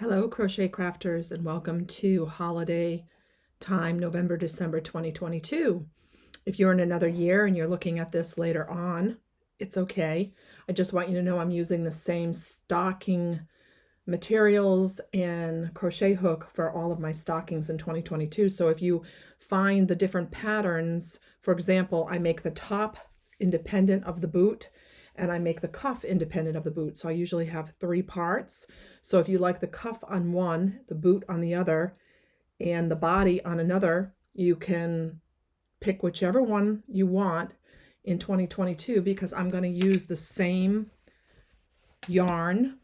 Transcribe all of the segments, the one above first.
Hello, crochet crafters, and welcome to holiday time, November, December 2022. If you're in another year and you're looking at this later on, it's okay. I just want you to know I'm using the same stocking materials and crochet hook for all of my stockings in 2022. So if you find the different patterns, for example, I make the top independent of the boot and I make the cuff independent of the boot. So I usually have 3 parts. So if you like the cuff on one, the boot on the other, and the body on another, you can pick whichever one you want in 2022 because I'm going to use the same yarn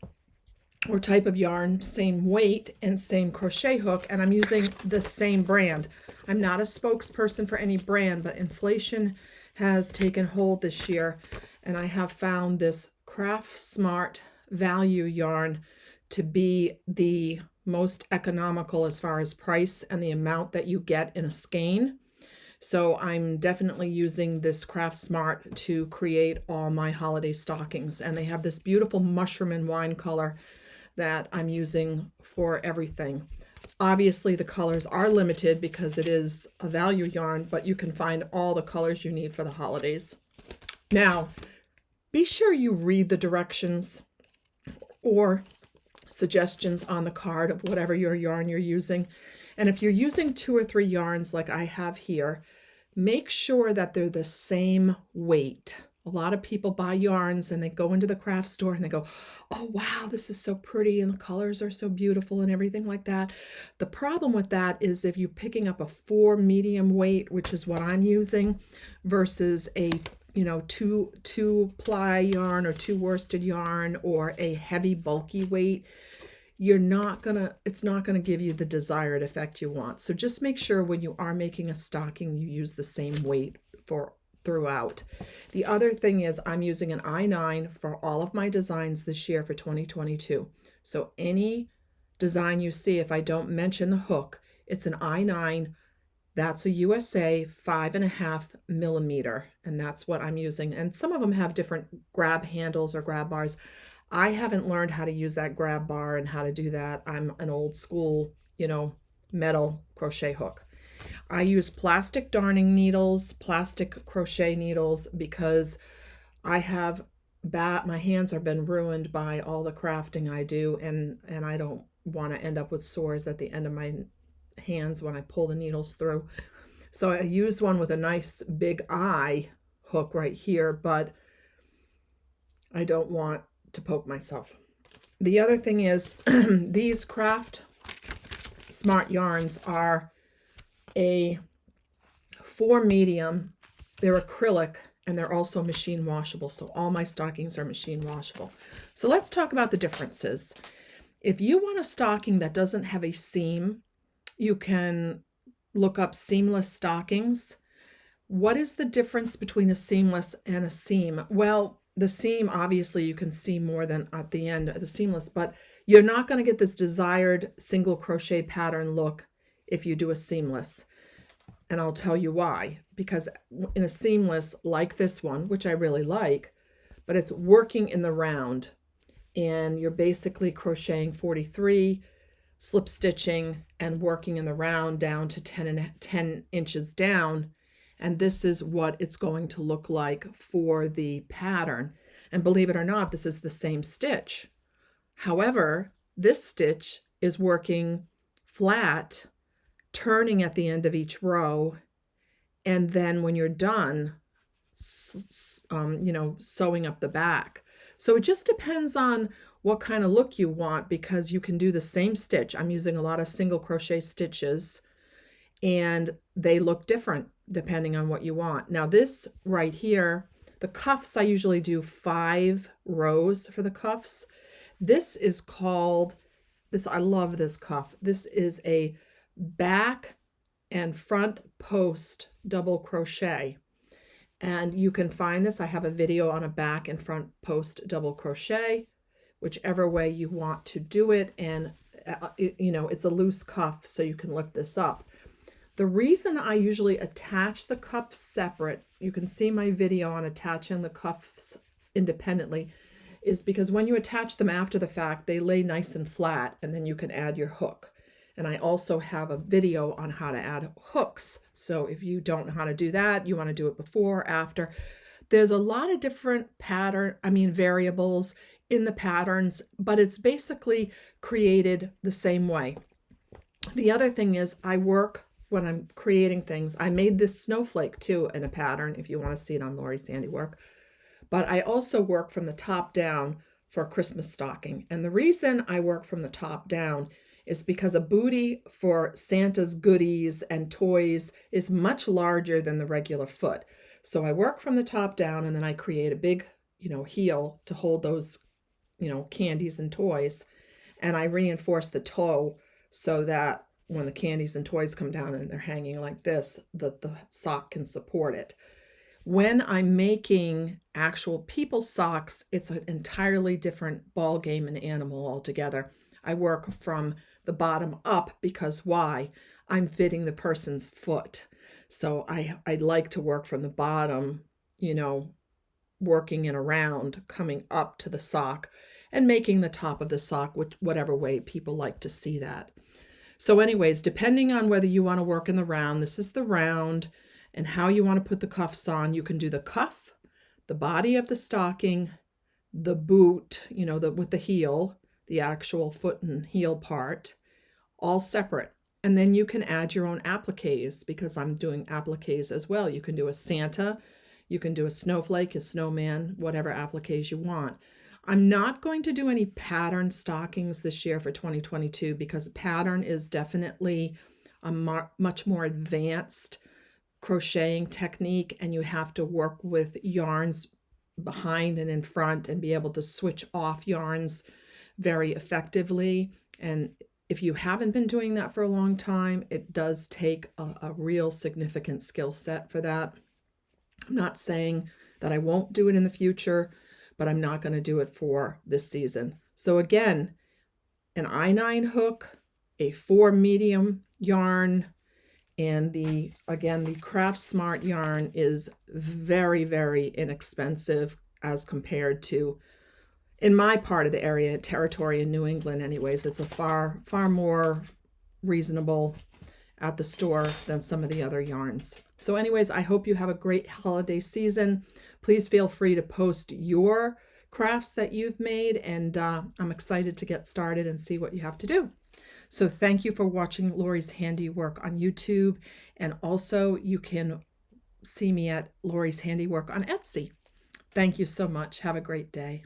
or type of yarn, same weight and same crochet hook, and I'm using the same brand. I'm not a spokesperson for any brand, but inflation has taken hold this year, and I have found this Craft Smart value yarn to be the most economical as far as price and the amount that you get in a skein. So I'm definitely using this Craft Smart to create all my holiday stockings, and they have this beautiful mushroom and wine color that I'm using for everything. Obviously the colors are limited because it is a value yarn, but you can find all the colors you need for the holidays. Now, be sure you read the directions or suggestions on the card of whatever your yarn you're using. And if you're using 2 or 3 yarns like I have here, make sure that they're the same weight. A lot of people buy yarns and they go into the craft store and they go, oh, wow, this is so pretty and the colors are so beautiful and everything like that. The problem with that is if you're picking up a 4 medium weight, which is what I'm using, versus a two ply yarn or 2 worsted yarn or a heavy bulky weight, it's not gonna give you the desired effect you want. So just make sure when you are making a stocking, you use the same weight for throughout. The other thing is I'm using an I9 for all of my designs this year for 2022. So any design you see, if I don't mention the hook, it's an I9. That's a USA 5.5 millimeter, and that's what I'm using. And some of them have different grab handles or grab bars. I haven't learned how to use that grab bar and how to do that. I'm an old school, metal crochet hook. I use plastic darning needles, plastic crochet needles, because I have my hands have been ruined by all the crafting I do, and I don't want to end up with sores at the end of my hands when I pull the needles through. So I used one with a nice big eye hook right here, but I don't want to poke myself. The other thing is these Craft Smart yarns are a 4 medium. They're acrylic and they're also machine washable. So all my stockings are machine washable. So let's talk about the differences. If you want a stocking that doesn't have a seam, you can look up seamless stockings. What is the difference between a seamless and a seam? Well, the seam, obviously you can see more than at the end of the seamless, but you're not going to get this desired single crochet pattern look if you do a seamless. And I'll tell you why. Because in a seamless like this one, which I really like, but it's working in the round, and you're basically crocheting 43, slip stitching and working in the round down to 10 inches down. And this is what it's going to look like for the pattern. And believe it or not, this is the same stitch. However, this stitch is working flat, turning at the end of each row. And then when you're done, sewing up the back. So it just depends on what kind of look you want, because you can do the same stitch. I'm using a lot of single crochet stitches and they look different depending on what you want. Now this right here, the cuffs, I usually do 5 rows for the cuffs. This is called, I love this cuff. This is a back and front post double crochet. And you can find this. I have a video on a back and front post double crochet, whichever way you want to do it. And it's a loose cuff, so you can lift this up. The reason I usually attach the cuffs separate, you can see my video on attaching the cuffs independently, is because when you attach them after the fact, they lay nice and flat, and then you can add your hook. And I also have a video on how to add hooks. So if you don't know how to do that, you want to do it before or after. There's a lot of different variables in the patterns, but it's basically created the same way. The other thing is I work when I'm creating things. I made this snowflake too in a pattern, if you want to see it on Lori's Handiwork. But I also work from the top down for a Christmas stocking. And the reason I work from the top down is because a booty for Santa's goodies and toys is much larger than the regular foot. So I work from the top down, and then I create a big, heel to hold those, candies and toys. And I reinforce the toe so that when the candies and toys come down and they're hanging like this, the sock can support it. When I'm making actual people's socks, it's an entirely different ball game and animal altogether. I work from the bottom up because why? I'm fitting the person's foot. So I like to work from the bottom, working in around, coming up to the sock and making the top of the sock whatever way people like to see that. So anyways, depending on whether you want to work in the round, this is the round, and how you want to put the cuffs on, you can do the cuff, the body of the stocking, the boot, with the heel, the actual foot and heel part, all separate. And then you can add your own appliques, because I'm doing appliques as well. You can do a Santa, you can do a snowflake, a snowman, whatever appliques you want. I'm not going to do any pattern stockings this year for 2022 because pattern is definitely a much more advanced crocheting technique, and you have to work with yarns behind and in front and be able to switch off yarns very effectively. And if you haven't been doing that for a long time, it does take a real significant skill set for that. I'm not saying that I won't do it in the future, but I'm not going to do it for this season. So again, an I-9 hook, a 4 medium yarn, and the Craft Smart yarn is very, very inexpensive as compared to, in my part of the area, territory in New England anyways. It's a far, far more reasonable at the store than some of the other yarns. So anyways, I hope you have a great holiday season. Please feel free to post your crafts that you've made, and I'm excited to get started and see what you have to do. So thank you for watching Lori's Handiwork on YouTube, and also you can see me at Lori's Handiwork on Etsy. Thank you so much. Have a great day.